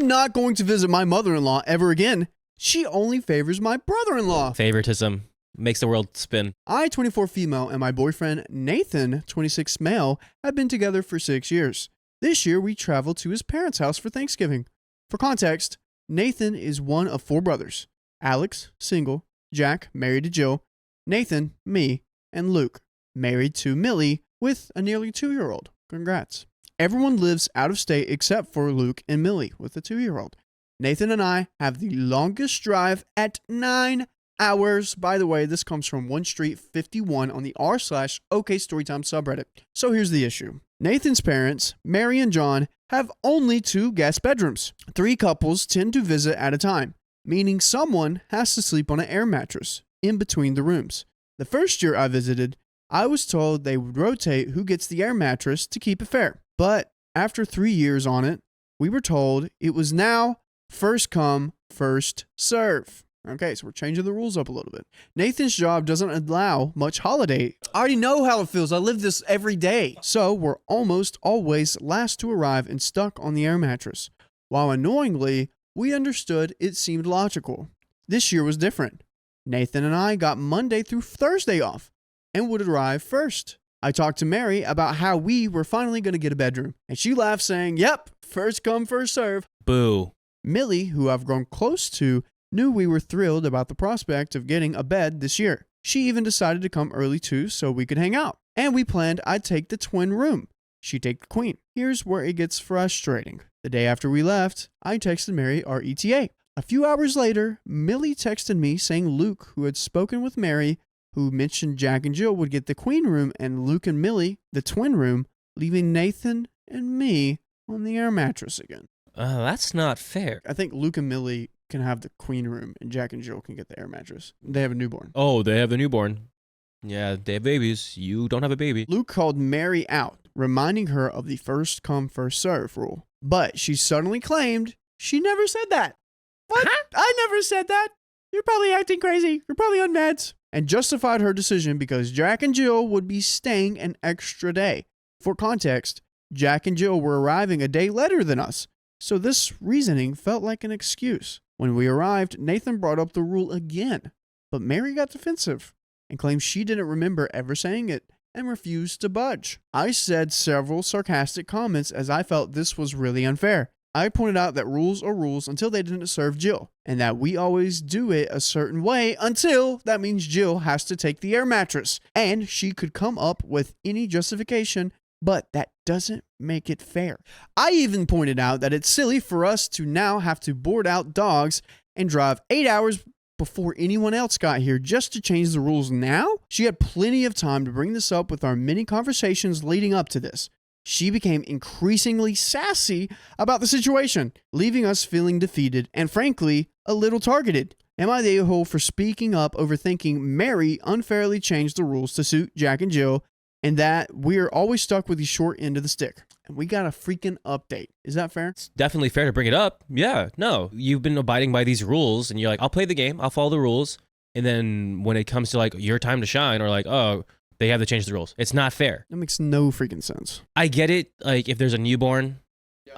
I'm not going to visit my mother-in-law ever again. She only favors my brother-in-law. Favoritism makes the world spin. I, 24 female, and my boyfriend, Nathan, 26 male, have been together for 6 years. This year, we traveled to his parents' house for Thanksgiving. For context, Nathan is one of 4 brothers. Alex, single. Jack, married to Jill. Nathan, me, and Luke, married to Millie with a nearly 2-year-old. Congrats. Everyone lives out of state except for Luke and Millie with a 2-year-old. Nathan and I have the longest drive at 9 hours. By the way, this comes from 1 Street 51 on the r/OK Storytime subreddit. So here's the issue. Nathan's parents, Mary and John, have only 2 guest bedrooms. 3 couples tend to visit at a time, meaning someone has to sleep on an air mattress in between the rooms. The first year I visited, I was told they would rotate who gets the air mattress to keep it fair. But after 3 years on it, we were told it was now first come, first serve. Okay, so we're changing the rules up a little bit. Nathan's job doesn't allow much holiday. I already know how it feels. I live this every day. So we're almost always last to arrive and stuck on the air mattress. While annoyingly, we understood it seemed logical. This year was different. Nathan and I got Monday through Thursday off and would arrive first. I talked to Mary about how we were finally going to get a bedroom, and she laughed saying, "Yep, first come, first serve." Boo. Millie, who I've grown close to, knew we were thrilled about the prospect of getting a bed this year. She even decided to come early too so we could hang out. And we planned I'd take the twin room. She'd take the queen. Here's where it gets frustrating. The day after we left, I texted Mary our ETA. A few hours later, Millie texted me saying Luke, who had spoken with Mary, who mentioned Jack and Jill would get the queen room and Luke and Millie the twin room, leaving Nathan and me on the air mattress again. That's not fair. I think Luke and Millie can have the queen room and Jack and Jill can get the air mattress. They have a newborn. Oh, they have the newborn. Yeah, they have babies. You don't have a baby. Luke called Mary out, reminding her of the first come, first serve rule. But she suddenly claimed she never said that. What? Huh? I never said that. You're probably acting crazy. You're probably on meds. And justified her decision because Jack and Jill would be staying an extra day. For context, Jack and Jill were arriving a day later than us, so this reasoning felt like an excuse. When we arrived, Nathan brought up the rule again, but Mary got defensive and claimed she didn't remember ever saying it and refused to budge. I said several sarcastic comments as I felt this was really unfair. I pointed out that rules are rules until they didn't serve Jill, and that we always do it a certain way until that means Jill has to take the air mattress, and she could come up with any justification, but that doesn't make it fair. I even pointed out that it's silly for us to now have to board out dogs and drive 8 hours before anyone else got here just to change the rules now. She had plenty of time to bring this up with our many conversations leading up to this. She became increasingly sassy about the situation, leaving us feeling defeated and, frankly, a little targeted. Am I the a-hole for speaking up over thinking Mary unfairly changed the rules to suit Jack and Jill, and that we're always stuck with the short end of the stick? And we got a freaking update. Is that fair? It's definitely fair to bring it up. Yeah, no. You've been abiding by these rules, and you're like, I'll play the game, I'll follow the rules, and then when it comes to, like, your time to shine, or like, oh, they have to change the rules. It's not fair. That makes no freaking sense. I get it. Like, if there's a newborn,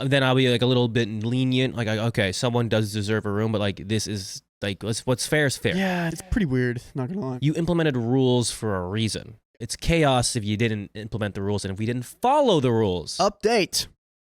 then I'll be like a little bit lenient. Like, okay, someone does deserve a room, but like, this is like, what's fair is fair. Yeah, it's pretty weird. Not gonna lie. You implemented rules for a reason. It's chaos if you didn't implement the rules and if we didn't follow the rules. Update.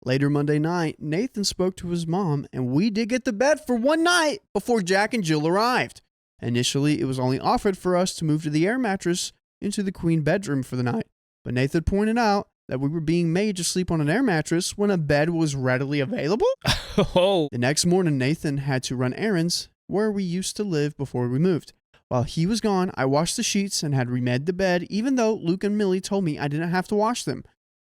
Later Monday night, Nathan spoke to his mom, and we did get the bed for one night before Jack and Jill arrived. Initially, it was only offered for us to move to the air mattress into the queen bedroom for the night, but Nathan pointed out that we were being made to sleep on an air mattress when a bed was readily available. Oh. The next morning, Nathan had to run errands where we used to live before we moved. While he was gone, I washed the sheets and had remade the bed, even though Luke and Millie told me I didn't have to wash them,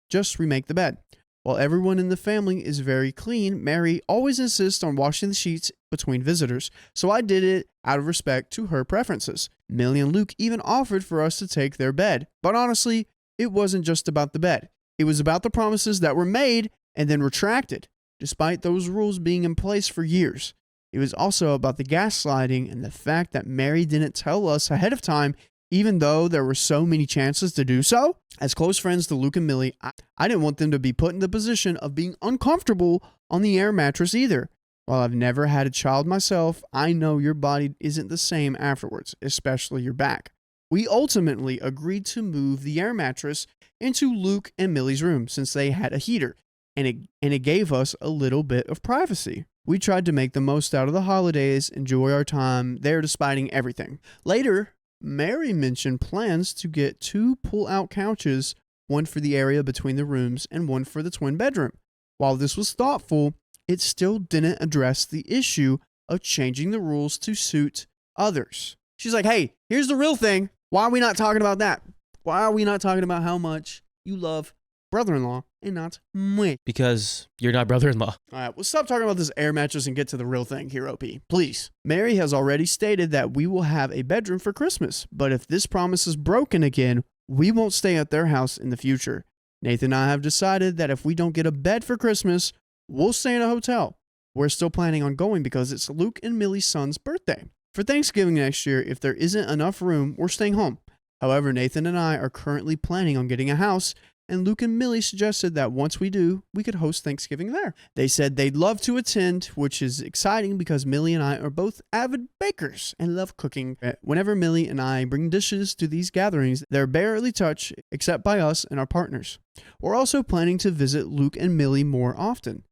just remake the bed. While everyone in the family is very clean, Mary always insists on washing the sheets between visitors, so I did it out of respect to her preferences. Millie and Luke even offered for us to take their bed, but honestly, it wasn't just about the bed. It was about the promises that were made and then retracted, despite those rules being in place for years. It was also about the gaslighting and the fact that Mary didn't tell us ahead of time, even though there were so many chances to do so. As close friends to Luke and Millie, I didn't want them to be put in the position of being uncomfortable on the air mattress either. While I've never had a child myself, I know your body isn't the same afterwards, especially your back. We ultimately agreed to move the air mattress into Luke and Millie's room since they had a heater, and it gave us a little bit of privacy. We tried to make the most out of the holidays, enjoy our time there despite everything. Later, Mary mentioned plans to get 2 pull-out couches, one for the area between the rooms and one for the twin bedroom. While this was thoughtful, it still didn't address the issue of changing the rules to suit others. She's like, hey, here's the real thing. Why are we not talking about that? Why are we not talking about how much you love brother-in-law and not me? Because you're not brother-in-law. All right, well, stop talking about this air mattress and get to the real thing here, OP. Please. Mary has already stated that we will have a bedroom for Christmas, but if this promise is broken again, we won't stay at their house in the future. Nathan and I have decided that if we don't get a bed for Christmas, we'll stay in a hotel. We're still planning on going because it's Luke and Millie's son's birthday. For Thanksgiving next year, if there isn't enough room, we're staying home. However, Nathan and I are currently planning on getting a house, and Luke and Millie suggested that once we do, we could host Thanksgiving there. They said they'd love to attend, which is exciting because Millie and I are both avid bakers and love cooking. Whenever Millie and I bring dishes to these gatherings, they're barely touched except by us and our partners. We're also planning to visit Luke and Millie more often.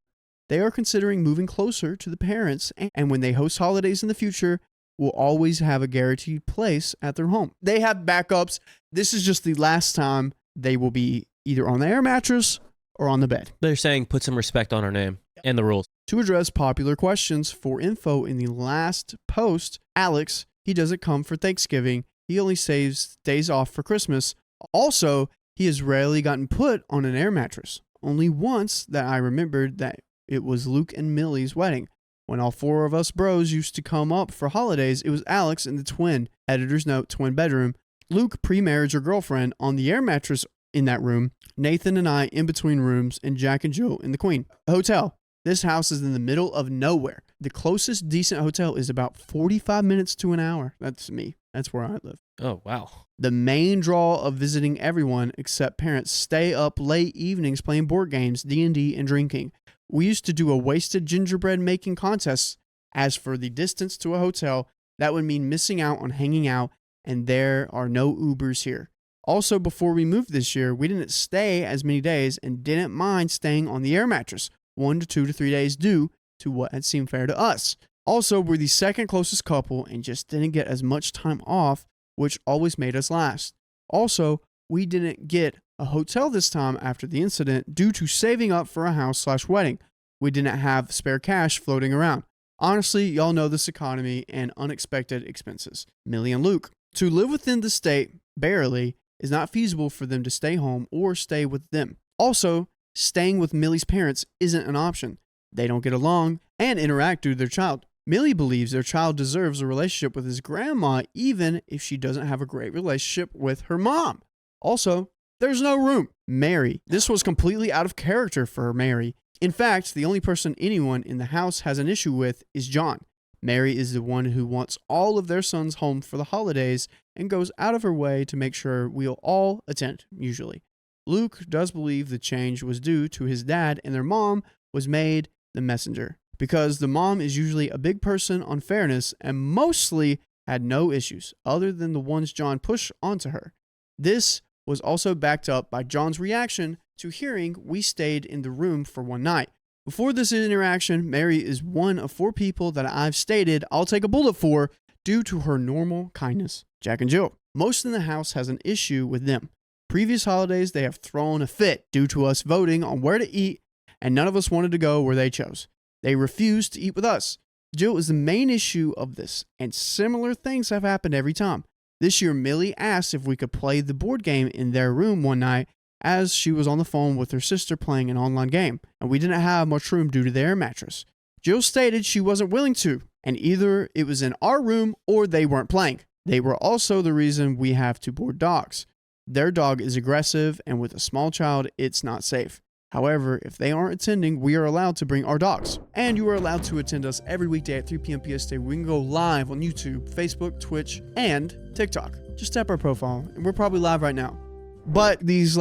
They are considering moving closer to the parents, and when they host holidays in the future, will always have a guaranteed place at their home. They have backups. This is just the last time they will be either on the air mattress or on the bed. They're saying put some respect on our name and the rules. To address popular questions for info in the last post, Alex, he doesn't come for Thanksgiving. He only saves days off for Christmas. Also, he has rarely gotten put on an air mattress. Only once that I remembered that it was Luke and Millie's wedding. When all 4 of us bros used to come up for holidays, it was Alex and the twin, editor's note, twin bedroom, Luke pre-marriage or girlfriend on the air mattress in that room, Nathan and I in between rooms, and Jack and Jill in the queen. Hotel. This house is in the middle of nowhere. The closest decent hotel is about 45 minutes to an hour. That's me. That's where I live. Oh, wow. The main draw of visiting everyone except parents stay up late evenings playing board games, D&D, and drinking. We used to do a wasted gingerbread making contest. As for the distance to a hotel, that would mean missing out on hanging out, and there are no Ubers here. Also, before we moved this year, we didn't stay as many days and didn't mind staying on the air mattress, 1 to 2 to 3 days due to what had seemed fair to us. Also, we're the second closest couple and just didn't get as much time off, which always made us last. Also, we didn't get a hotel this time after the incident due to saving up for a house/wedding. We didn't have spare cash floating around. Honestly, y'all know this economy and unexpected expenses. Millie and Luke. To live within the state, barely, is not feasible for them to stay home or stay with them. Also, staying with Millie's parents isn't an option. They don't get along and interact due to their child. Millie believes their child deserves a relationship with his grandma even if she doesn't have a great relationship with her mom. Also, there's no room. Mary. This was completely out of character for Mary. In fact, the only person anyone in the house has an issue with is John. Mary is the one who wants all of their sons home for the holidays and goes out of her way to make sure we'll all attend, usually. Luke does believe the change was due to his dad and their mom was made the messenger, because the mom is usually a big person on fairness and mostly had no issues other than the ones John pushed onto her. This was also backed up by John's reaction to hearing we stayed in the room for one night. Before this interaction, Mary is one of 4 people that I've stated I'll take a bullet for due to her normal kindness. Jack and Jill. Most in the house has an issue with them. Previous holidays, they have thrown a fit due to us voting on where to eat, and none of us wanted to go where they chose. They refused to eat with us. Jill is the main issue of this, and similar things have happened every time. This year, Millie asked if we could play the board game in their room one night as she was on the phone with her sister playing an online game, and we didn't have much room due to their mattress. Jill stated she wasn't willing to, and either it was in our room or they weren't playing. They were also the reason we have 2 board dogs. Their dog is aggressive, and with a small child, it's not safe. However, if they aren't attending, we are allowed to bring our dogs. And you are allowed to attend us every weekday at 3 p.m. PST. We can go live on YouTube, Facebook, Twitch, and TikTok. Just tap our profile, and we're probably live right now. But these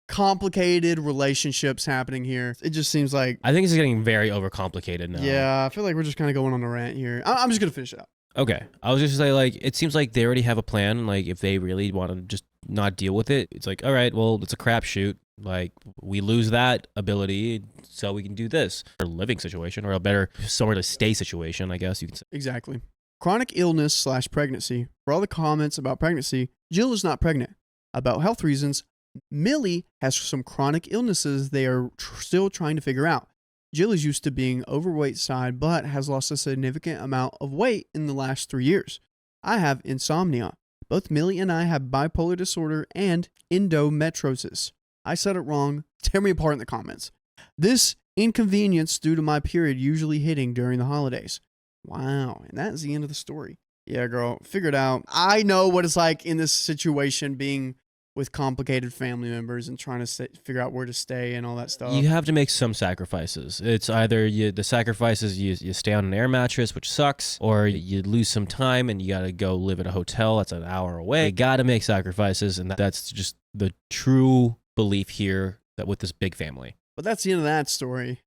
complicated relationships happening here. It just seems like, I think it's getting very overcomplicated now. yeah, I feel like we're just kind of going on a rant here. I'm just going to finish it up. Okay. I was just say, like, it seems like they already have a plan. Like, if they really want to just not deal with it, it's like, all right, well, it's a crapshoot. Like, we lose that ability, so we can do this. Or living situation, or a better somewhere to stay situation, I guess you can say. Exactly. Chronic illness / pregnancy. For all the comments about pregnancy, Jill is not pregnant. About health reasons, Millie has some chronic illnesses they are still trying to figure out. Jill is used to being overweight side, but has lost a significant amount of weight in the last 3 years. I have insomnia. Both Millie and I have bipolar disorder and endometriosis. I said it wrong. Tear me apart in the comments. This inconvenience due to my period usually hitting during the holidays. Wow, and that's the end of the story. Yeah, girl, figure it out. I know what it's like in this situation, being with complicated family members and trying to figure out where to stay and all that stuff. You have to make some sacrifices. It's either the sacrifices you stay on an air mattress, which sucks, or you lose some time and you got to go live at a hotel that's an hour away. You got to make sacrifices, and that's just the true belief here that with this big family. But that's the end of that story.